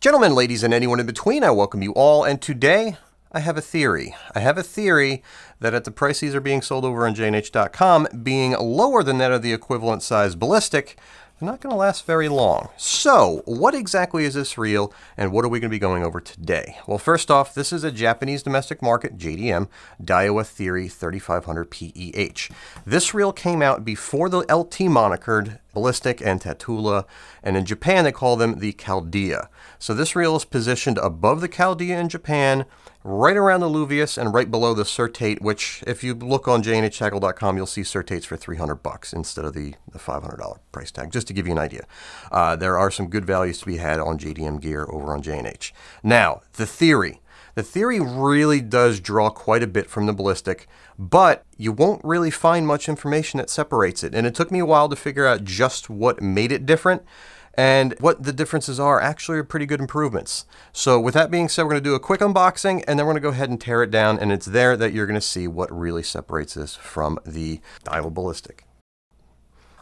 Gentlemen, ladies, and anyone in between, I welcome you all, and today I have a theory. I have a theory that at the price these are being sold over on JandH.com, being lower than that of the equivalent size ballistic, they're not going to last very long. So, what exactly is this reel, and what are we going to be going over today? Well, first off, this is a Japanese domestic market, JDM Daiwa Theory 3500 PEH. This reel came out before the LT monikered ballistic and Tatula, and in Japan they call them the Chaldea. So this reel is positioned above the Chaldea in Japan, right around the LEWS and right below the Certate, which if you look on JandHtackle.com, you'll see Certates for $300 instead of the $500 price tag, just to give you an idea. There are some good values to be had on JDM gear over on JandH. Now, the theory. The theory really does draw quite a bit from the ballistic, but you won't really find much information that separates it. And it took me a while to figure out just what made it different. And what the differences are actually are pretty good improvements. So with that being said, we're going to do a quick unboxing, and then we're going to go ahead and tear it down, and it's there that you're going to see what really separates this from the Daiwa Ballistic.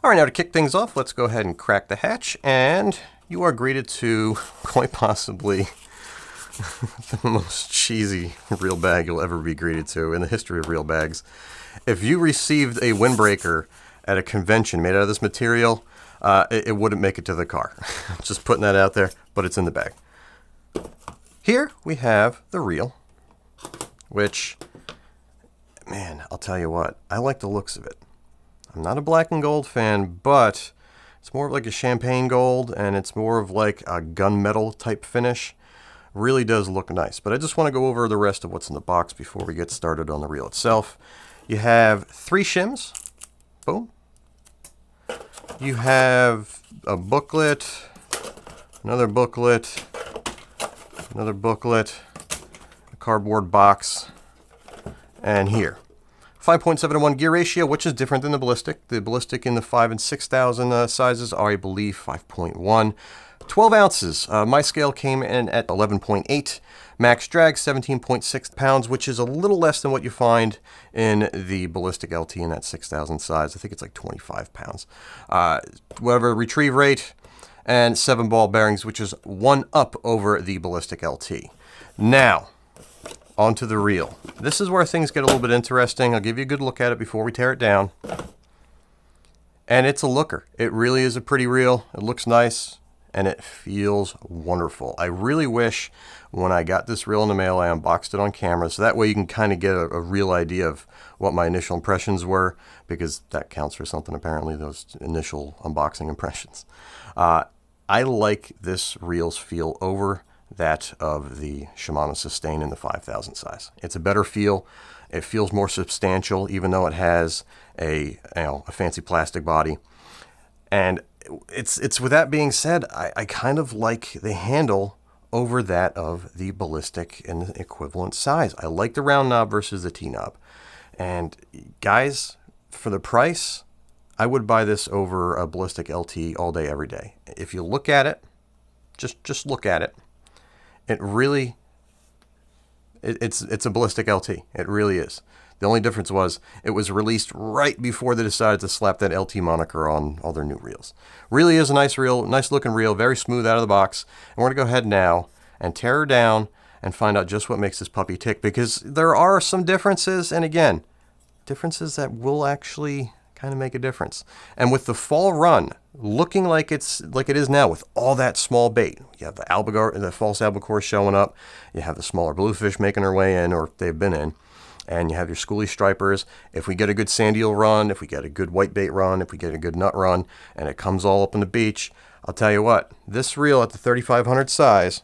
All right, now to kick things off, let's go ahead and crack the hatch, and you are greeted to quite possibly the most cheesy reel bag you'll ever be greeted to in the history of reel bags. If you received a windbreaker at a convention made out of this material, it wouldn't make it to the car. Just putting that out there, but it's in the bag. Here we have the reel, which, man, I'll tell you what, I like the looks of it. I'm not a black and gold fan, but it's more of like a champagne gold, and it's more of like a gunmetal type finish. Really does look nice, but I just want to go over the rest of what's in the box before we get started on the reel itself. You have 3 shims. Boom. You have a booklet, another booklet, another booklet, a cardboard box, and here. 5.7:1 gear ratio, which is different than the ballistic. The ballistic in the 5,000 and 6,000 sizes are, I believe, 5.1. 12 ounces. My scale came in at 11.8. Max drag, 17.6 pounds, which is a little less than what you find in the ballistic LT in that 6,000 size. I think it's like 25 pounds. Whatever, retrieve rate, and 7 ball bearings, which is 1 up over the ballistic LT. Now, onto the reel. This is where things get a little bit interesting. I'll give you a good look at it before we tear it down. And it's a looker. It really is a pretty reel. It looks nice, and it feels wonderful. I really wish when I got this reel in the mail, I unboxed it on camera, so that way you can kind of get a real idea of what my initial impressions were, because that counts for something apparently, those initial unboxing impressions. I like this reel's feel over that of the Shimano Sustain in the 5,000 size. It's a better feel. It feels more substantial, even though it has a fancy plastic body. And it's with that being said, I kind of like the handle over that of the ballistic in the equivalent size. I like the round knob versus the T-knob. And guys, for the price, I would buy this over a ballistic LT all day, every day. If you look at it, just look at it. It really, it's a ballistic LT. It really is. The only difference was it was released right before they decided to slap that LT moniker on all their new reels. Really is a nice reel, nice looking reel, very smooth out of the box. And we're going to go ahead now and tear her down and find out just what makes this puppy tick, because there are some differences, and again, differences that will actually kind of make a difference. And with the fall run looking like it is now with all that small bait, you have the false albacore showing up, you have the smaller bluefish making their way in, or they've been in, and you have your schoolie stripers. If we get a good sand eel run, if we get a good whitebait run, if we get a good nut run, and it comes all up on the beach, I'll tell you what, this reel at the 3500 size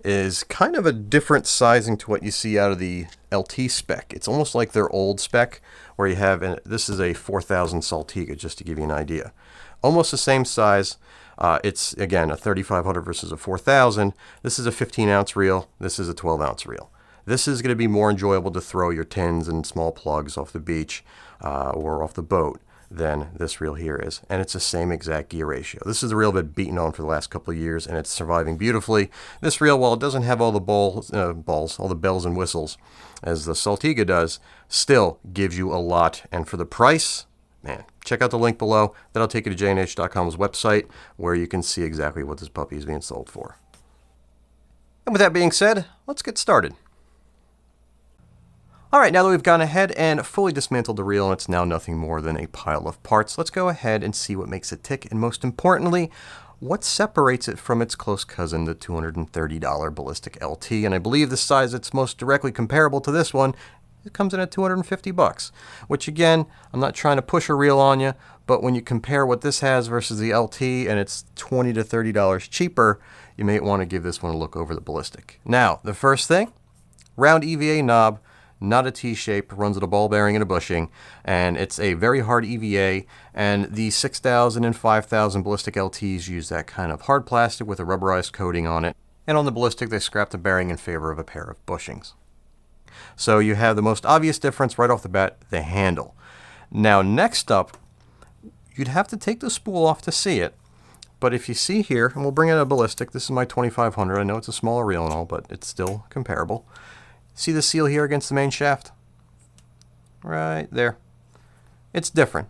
is kind of a different sizing to what you see out of the LT spec. It's almost like their old spec, where you have, and this is a 4000 Saltiga, just to give you an idea. Almost the same size. It's, again, a 3500 versus a 4000. This is a 15-ounce reel. This is a 12-ounce reel. This is going to be more enjoyable to throw your tins and small plugs off the beach or off the boat than this reel here is. And it's the same exact gear ratio. This is the reel I've been beating on for the last couple of years, and it's surviving beautifully. This reel, while it doesn't have all the all the bells and whistles as the Saltiga does, still gives you a lot. And for the price, man, check out the link below. That'll take you to JandH.com's website, where you can see exactly what this puppy is being sold for. And with that being said, let's get started. Alright, now that we've gone ahead and fully dismantled the reel and it's now nothing more than a pile of parts, let's go ahead and see what makes it tick, and most importantly, what separates it from its close cousin, the $230 Ballistic LT. And I believe the size that's most directly comparable to this one, it comes in at 250 bucks, which again, I'm not trying to push a reel on you, but when you compare what this has versus the LT and it's $20 to $30 cheaper, you may want to give this one a look over the Ballistic. Now, the first thing, round EVA knob, not a T-shape, runs with a ball bearing and a bushing, and it's a very hard EVA, and the 6000 and 5000 Ballistic LTs use that kind of hard plastic with a rubberized coating on it, and on the Ballistic they scrapped the bearing in favor of a pair of bushings. So you have the most obvious difference right off the bat, the handle. Now next up, you'd have to take the spool off to see it, but if you see here, and we'll bring in a Ballistic, this is my 2500, I know it's a smaller reel and all, but it's still comparable. See the seal here against the main shaft? Right there. It's different.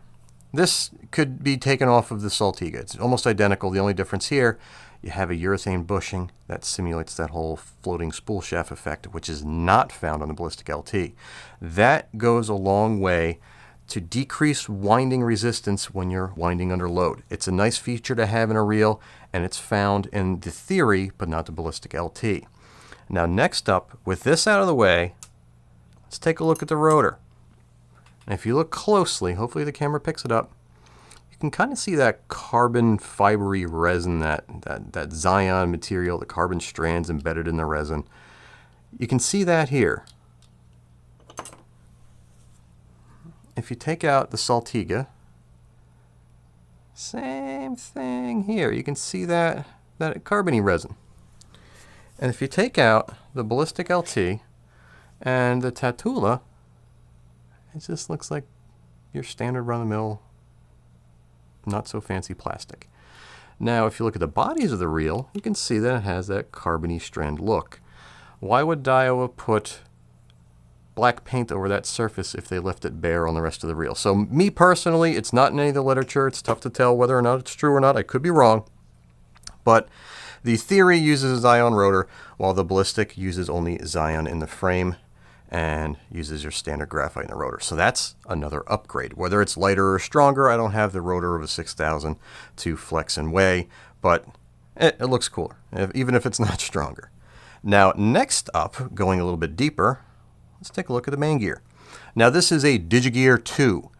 This could be taken off of the CITICA. It's almost identical. The only difference here, you have a urethane bushing that simulates that whole floating spool shaft effect, which is not found on the Ballistic LT. That goes a long way to decrease winding resistance when you're winding under load. It's a nice feature to have in a reel, and it's found in the Theory, but not the Ballistic LT. Now next up, with this out of the way, let's take a look at the rotor. And if you look closely, hopefully the camera picks it up, you can kind of see that carbon fibery resin, that ZILLION material, the carbon strands embedded in the resin. You can see that here. If you take out the CITICA, same thing here. You can see that carbony resin. And if you take out the Ballistic LT and the Tatula, it just looks like your standard run-of-the-mill, not so fancy plastic. Now, if you look at the bodies of the reel, you can see that it has that carbony strand look. Why would Daiwa put black paint over that surface if they left it bare on the rest of the reel? So me personally, it's not in any of the literature. It's tough to tell whether or not it's true or not. I could be wrong. But the Theory uses a ZILLION rotor, while the Ballistic uses only ZILLION in the frame and uses your standard graphite in the rotor. So that's another upgrade. Whether it's lighter or stronger, I don't have the rotor of a 6000 to flex and weigh, but it looks cooler, even if it's not stronger. Now, next up, going a little bit deeper, let's take a look at the main gear. Now, this is a Digigear 2.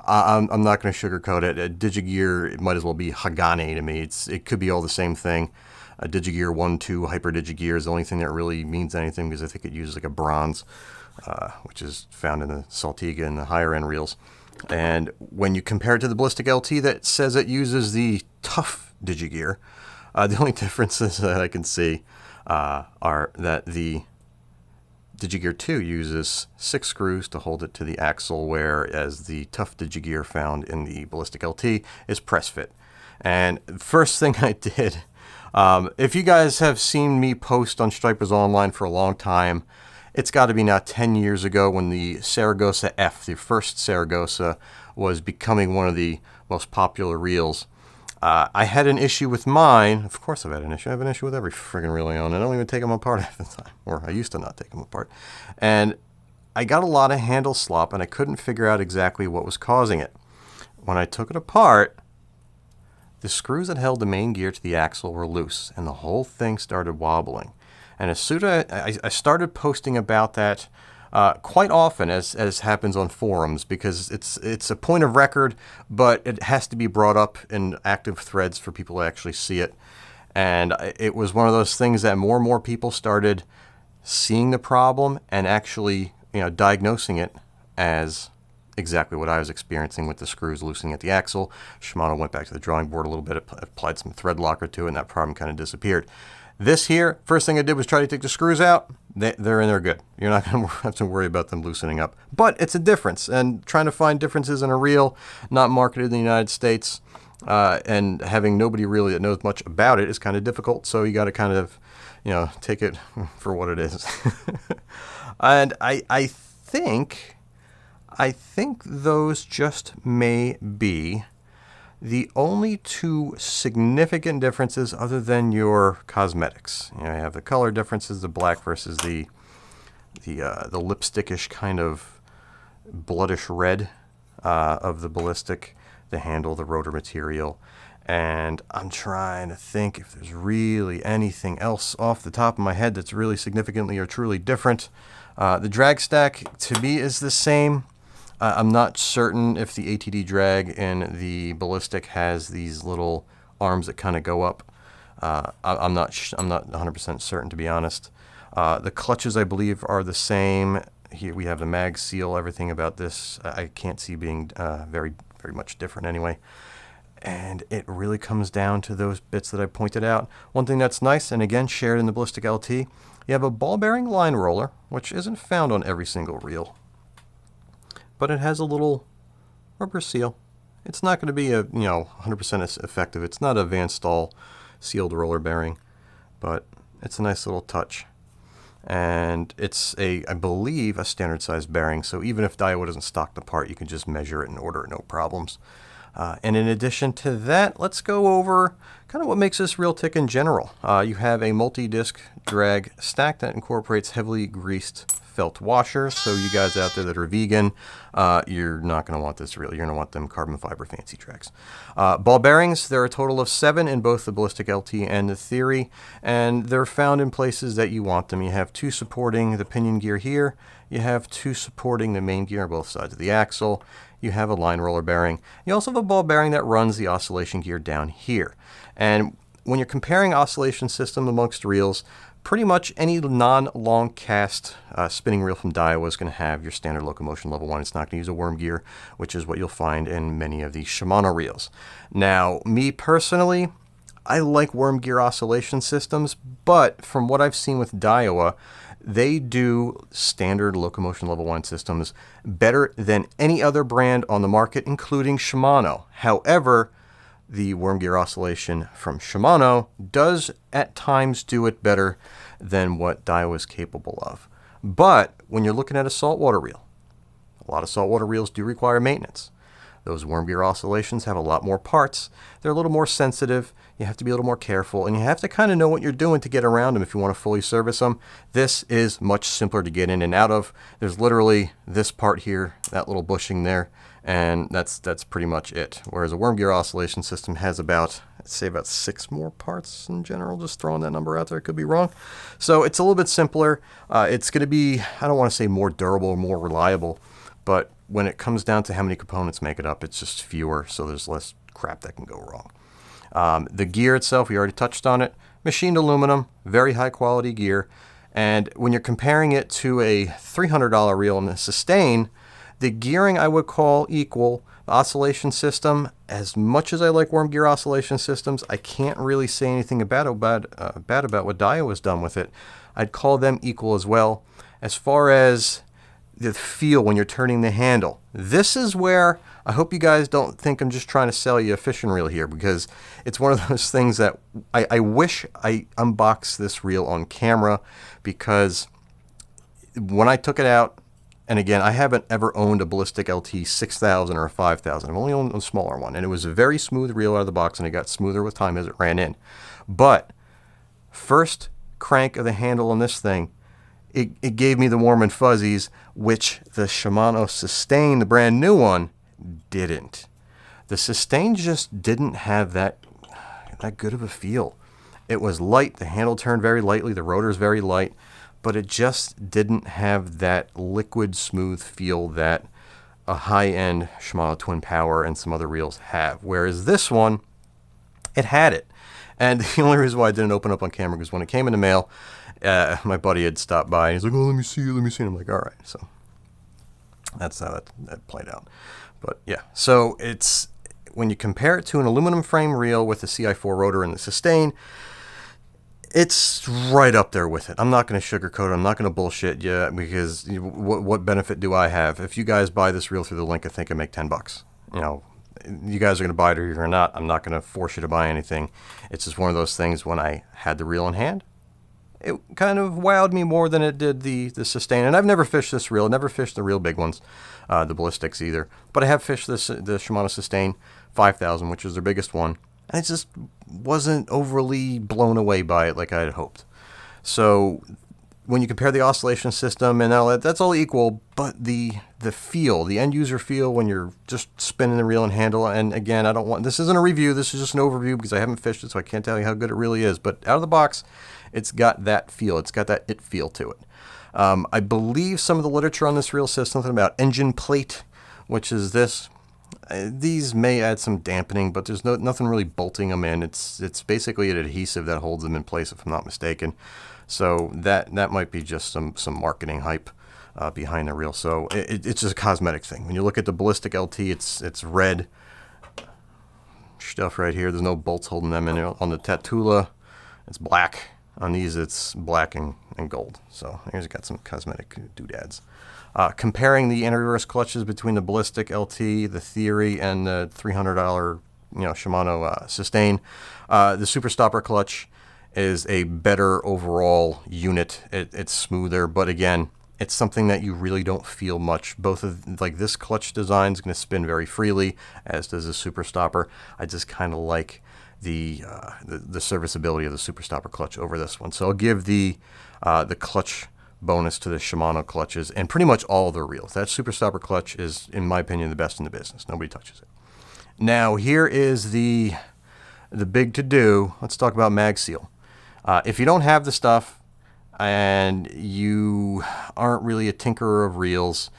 I'm not going to sugarcoat it. Digigear, it might as well be Hagane to me. It could be all the same thing. Digigear 1, 2, Hyper Digigear is the only thing that really means anything, because I think it uses like a bronze, which is found in the CITICA and the higher end reels. And when you compare it to the Ballistic LT that says it uses the tough Digigear, the only differences that I can see are that the Digigear 2 uses 6 screws to hold it to the axle, whereas the tough Digigear found in the Ballistic LT is press fit. And first thing I did, if you guys have seen me post on Stripers Online for a long time, it's got to be now 10 years ago when the Saragossa F, the first Saragossa, was becoming one of the most popular reels. I had an issue with mine. Of course I've had an issue. I have an issue with every friggin' reel I own. I don't even take them apart half the time. Or I used to not take them apart. And I got a lot of handle slop, and I couldn't figure out exactly what was causing it. When I took it apart, the screws that held the main gear to the axle were loose, and the whole thing started wobbling. And as soon as I started posting about that quite often, as happens on forums, because it's a point of record, but it has to be brought up in active threads for people to actually see it. And it was one of those things that more and more people started seeing the problem and actually, diagnosing it as exactly what I was experiencing with the screws loosening at the axle. Shimano went back to the drawing board a little bit, applied some thread locker to it, and that problem kind of disappeared. This here, first thing I did was try to take the screws out. They're in there good. You're not going to have to worry about them loosening up. But it's a difference, and trying to find differences in a reel not marketed in the United States and having nobody really that knows much about it is kind of difficult. So you got to kind of, take it for what it is. And I think those just may be The only two significant differences, other than your cosmetics, you have the color differences, the black versus the lipstickish kind of bloodish red of the ballistic, the handle, the rotor material. And I'm trying to think if there's really anything else off the top of my head that's really significantly or truly different. The drag stack to me is the same. I'm not certain if the ATD drag in the ballistic has these little arms that kind of go up. I'm not 100% certain, to be honest. The clutches, I believe, are the same. Here we have the mag seal. Everything about this I can't see being very much different anyway. And it really comes down to those bits that I pointed out. One thing that's nice, and again shared in the Ballistic LT, you have a ball bearing line roller, which isn't found on every single reel. But it has a little rubber seal. It's not going to be 100% effective. It's not a Van Staal sealed roller bearing, but it's a nice little touch. And it's I believe, a standard size bearing. So even if Daiwa doesn't stock the part, you can just measure it and order it, no problems. And in addition to that, let's go over kind of what makes this reel tick in general. You have a multi-disc drag stack that incorporates heavily greased felt washers. So you guys out there that are vegan, you're not going to want this reel. You're going to want them carbon fiber fancy drags. Ball bearings, there are a total of 7 in both the Ballistic LT and the Theory, and they're found in places that you want them. You have 2 supporting the pinion gear here. You have 2 supporting the main gear on both sides of the axle. You have a line roller bearing. You also have a ball bearing that runs the oscillation gear down here. And when you're comparing oscillation system amongst reels, pretty much any non-long cast spinning reel from Daiwa is going to have your standard locomotion level 1. It's not going to use a worm gear, which is what you'll find in many of the Shimano reels. Now, me personally, I like worm gear oscillation systems, but from what I've seen with Daiwa, they do standard locomotion level 1 systems better than any other brand on the market, including Shimano. However, the worm gear oscillation from Shimano does at times do it better than what Daiwa is capable of. But when you're looking at a saltwater reel, a lot of saltwater reels do require maintenance. Those worm gear oscillations have a lot more parts. They're a little more sensitive. You have to be a little more careful, and you have to kind of know what you're doing to get around them if you want to fully service them. This is much simpler to get in and out of. There's literally this part here, that little bushing there, and that's pretty much it. Whereas a worm gear oscillation system has about, I'd say about 6 more parts in general, just throwing that number out there, could be wrong. So it's a little bit simpler. It's going to be, I don't want to say more durable or more reliable, but when it comes down to how many components make it up, it's just fewer, so there's less crap that can go wrong. The gear itself, we already touched on it. Machined aluminum, very high quality gear. And when you're comparing it to a $300 reel in the Sustain, the gearing I would call equal. The oscillation system, as much as I like worm gear oscillation systems, I can't really say anything bad about what Daiwa has done with it. I'd call them equal as well. As far as the feel when you're turning the handle, this is where I hope you guys don't think I'm just trying to sell you a fishing reel here, because it's one of those things that I wish I unboxed this reel on camera, because when I took it out, and again, I haven't ever owned a Ballistic LT 6000 or a 5000. I've only owned a smaller one, and it was a very smooth reel out of the box, and it got smoother with time as it ran in. But first crank of the handle on this thing, it gave me the warm and fuzzies, which the Shimano Sustain, the brand new one, didn't. The Sustain just didn't have that good of a feel. It was light, the handle turned very lightly, the rotor's very light, but it just didn't have that liquid smooth feel that a high-end Shimano Twin Power and some other reels have. Whereas this one, it had it. And the only reason why I didn't open up on camera was when it came in the mail, my buddy had stopped by and he's like, "Oh, let me see. And I'm like, all right." So that's how that played out. But yeah, so it's, when you compare it to an aluminum frame reel with the CI4 rotor and the Sustain, it's right up there with it. I'm not going to sugarcoat it. I'm not going to bullshit you, because what benefit do I have? If you guys buy this reel through the link, I think I make $10. You guys are going to buy it or you're not. I'm not going to force you to buy anything. It's just one of those things, when I had the reel in hand, it kind of wowed me more than it did the sustain. And I've never fished this reel, never fished the real big ones, the ballistics either. But I have fished the Shimano Sustain 5000, which is their biggest one. And I just wasn't overly blown away by it like I had hoped. So when you compare the oscillation system and all that, that's all equal, but the feel, the end user feel when you're just spinning the reel and handle, and again, I don't want, this isn't a review, this is just an overview because I haven't fished it, so I can't tell you how good it really is, but out of the box, it's got that feel, it's got that it feel to it. I believe some of the literature on this reel says something about engine plate, which is this. These may add some dampening, but there's nothing really bolting them in. It's basically an adhesive that holds them in place, if I'm not mistaken. So that might be just some marketing hype behind the reel. So it's just a cosmetic thing. When you look at the Ballistic LT, it's red stuff right here. There's no bolts holding them in. On the Tatula, it's black. On these, it's black and gold. So here's got some cosmetic doodads. Comparing the anti-reverse clutches between the Ballistic LT, the Theory, and the $300 Shimano Sustain, the Super Stopper clutch is a better overall unit. It's smoother, but again, it's something that you really don't feel much. Both of, like, this clutch design is going to spin very freely, as does the Super Stopper. I just kind of like the serviceability of the Super Stopper clutch over this one. So I'll give the clutch bonus to the Shimano clutches and pretty much all their reels. That Super Stopper clutch is, in my opinion, the best in the business. Nobody touches it. Now here is the big to-do. Let's talk about mag seal. If you don't have the stuff and you aren't really a tinkerer of reels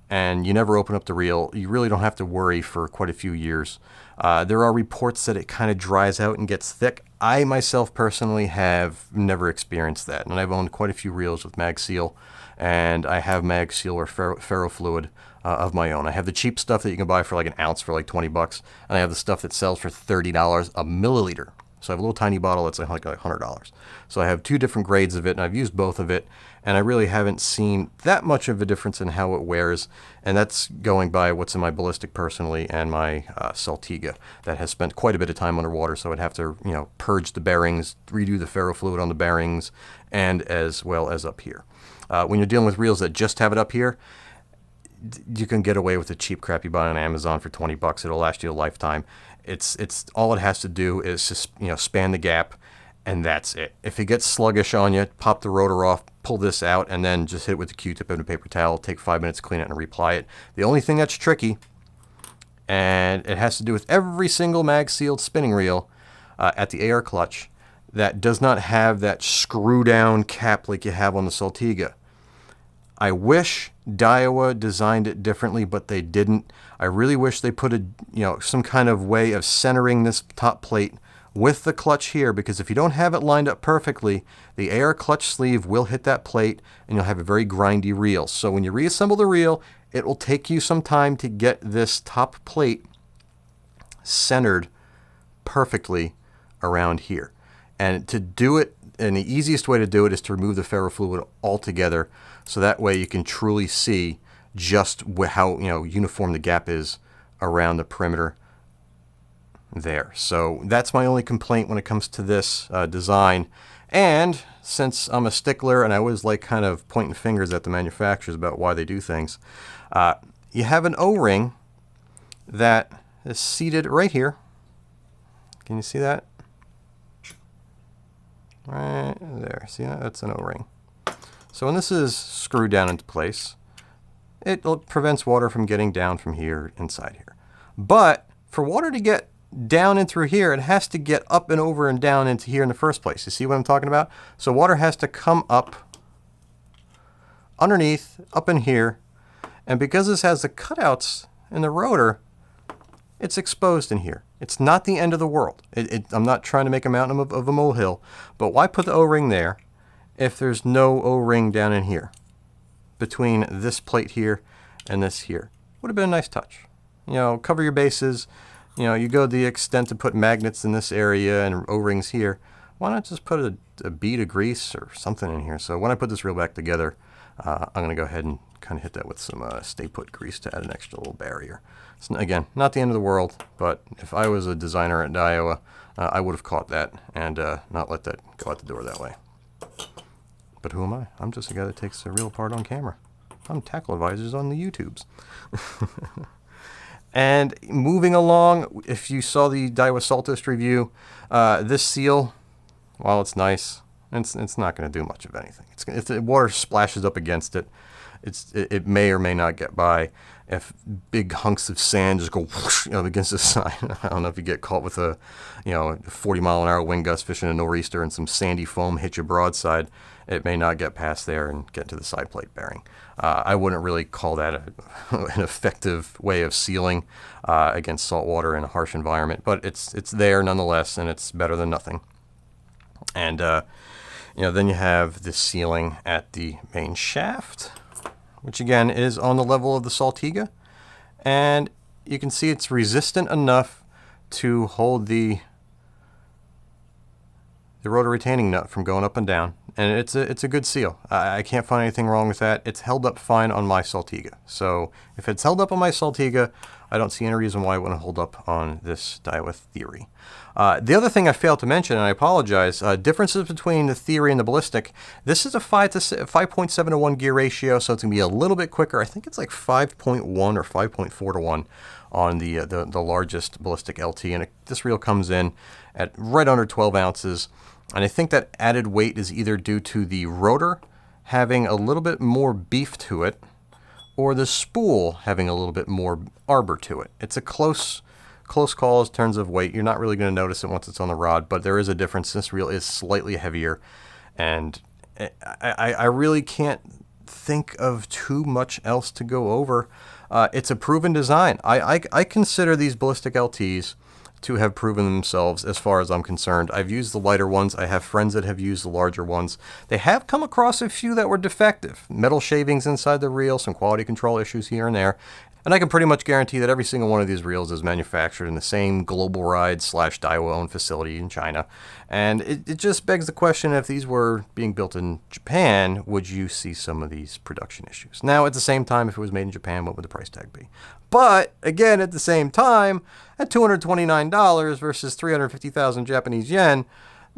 and you never open up the reel, you really don't have to worry for quite a few years. There are reports that it kind of dries out and gets thick. I myself personally have never experienced that, and I've owned quite a few reels with mag seal, and I have mag seal or ferrofluid of my own. I have the cheap stuff that you can buy for like an ounce for like 20 bucks, and I have the stuff that sells for $30 a milliliter. So I have a little tiny bottle that's like $100. So I have two different grades of it, and I've used both of it, and I really haven't seen that much of a difference in how it wears, and that's going by what's in my Ballistic personally and my Celtiga that has spent quite a bit of time underwater, so I'd have to, purge the bearings, redo the ferrofluid on the bearings, and as well as up here. When you're dealing with reels that just have it up here, you can get away with the cheap crap you buy on Amazon for 20 bucks. It'll last you a lifetime. It's all it has to do is just span the gap, and that's it. If it gets sluggish on you, pop the rotor off, pull this out, and then just hit it with a Q-tip and a paper towel. Take 5 minutes, clean it, and reapply it. The only thing that's tricky, and it has to do with every single mag sealed spinning reel at the AR clutch that does not have that screw down cap like you have on the Celtiga. I wish Daiwa designed it differently, but they didn't. I really wish they put some kind of way of centering this top plate with the clutch here, because if you don't have it lined up perfectly, the AR clutch sleeve will hit that plate and you'll have a very grindy reel. So when you reassemble the reel, it will take you some time to get this top plate centered perfectly around here. And to do it, and the easiest way to do it is to remove the ferrofluid altogether, so that way you can truly see just how uniform the gap is around the perimeter there. So that's my only complaint when it comes to this design. And since I'm a stickler and I always like kind of pointing fingers at the manufacturers about why they do things, you have an O-ring that is seated right here. Can you see that? Right there. See that? That's an O-ring. So when this is screwed down into place, it prevents water from getting down from here inside here. But for water to get down in through here, it has to get up and over and down into here in the first place. You see what I'm talking about? So water has to come up underneath, up in here, and because this has the cutouts in the rotor, it's exposed in here. It's not the end of the world. I'm not trying to make a mountain of a molehill, but why put the O-ring there if there's no O-ring down in here between this plate here and this here? Would have been a nice touch. Cover your bases. You go the extent to put magnets in this area and O-rings here. Why not just put a bead of grease or something in here? So when I put this reel back together, I'm going to go ahead and kind of hit that with some stay put grease to add an extra little barrier. So again, not the end of the world, but if I was a designer at Daiwa, I would have caught that and not let that go out the door that way. But who am I? I'm just a guy that takes a reel apart on camera. I'm tackle advisors on the YouTubes. And moving along, if you saw the Daiwa Saltist review, this seal, while it's nice, it's not going to do much of anything. If the water splashes up against it, it may or may not get by. If big hunks of sand just go whoosh, against the side, I don't know if you get caught with a 40-mile-an-hour wind gust fishing a nor'easter and some sandy foam hit you broadside, it may not get past there and get to the side plate bearing. I wouldn't really call that an effective way of sealing against salt water in a harsh environment, but it's there nonetheless, and it's better than nothing. And then you have this sealing at the main shaft, which again is on the level of the Saltiga, and you can see it's resistant enough to hold the rotor retaining nut from going up and down, and it's a good seal. I can't find anything wrong with that. It's held up fine on my Saltiga, so if it's held up on my Saltiga, I don't see any reason why it wouldn't hold up on this Daiwa Theory. The other thing I failed to mention, and I apologize, differences between the Theory and the Ballistic. This is a 5.7 to 1 gear ratio, so it's going to be a little bit quicker. I think it's like 5.1 or 5.4 to 1 on the largest Ballistic LT, and this reel comes in at right under 12 ounces. And I think that added weight is either due to the rotor having a little bit more beef to it, or the spool having a little bit more arbor to it. It's a close call in terms of weight. You're not really going to notice it once it's on the rod, but there is a difference. This reel is slightly heavier, and I really can't think of too much else to go over. It's a proven design. I consider these Ballistic LTs to have proven themselves as far as I'm concerned. I've used the lighter ones. I have friends that have used the larger ones. They have come across a few that were defective. Metal shavings inside the reel, some quality control issues here and there. And I can pretty much guarantee that every single one of these reels is manufactured in the same Global Ride / Daiwa owned facility in China. And it just begs the question, if these were being built in Japan, would you see some of these production issues? Now, at the same time, if it was made in Japan, what would the price tag be? But, again, at the same time, at $229 versus 350,000 Japanese yen,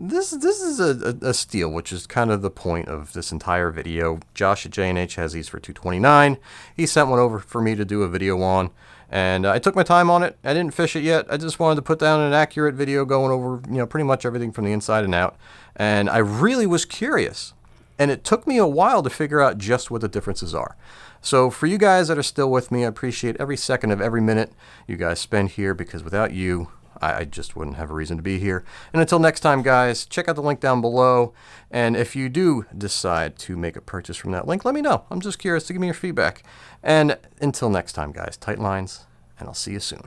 this is a steal, which is kind of the point of this entire video. Josh at JandH has these for $229. He sent one over for me to do a video on, and I took my time on it. I didn't fish it yet. I just wanted to put down an accurate video going over, pretty much everything from the inside and out. And I really was curious, and it took me a while to figure out just what the differences are. So for you guys that are still with me, I appreciate every second of every minute you guys spend here, because without you, I just wouldn't have a reason to be here. And until next time, guys, check out the link down below. And if you do decide to make a purchase from that link, let me know. I'm just curious to give me your feedback. And until next time, guys, tight lines, and I'll see you soon.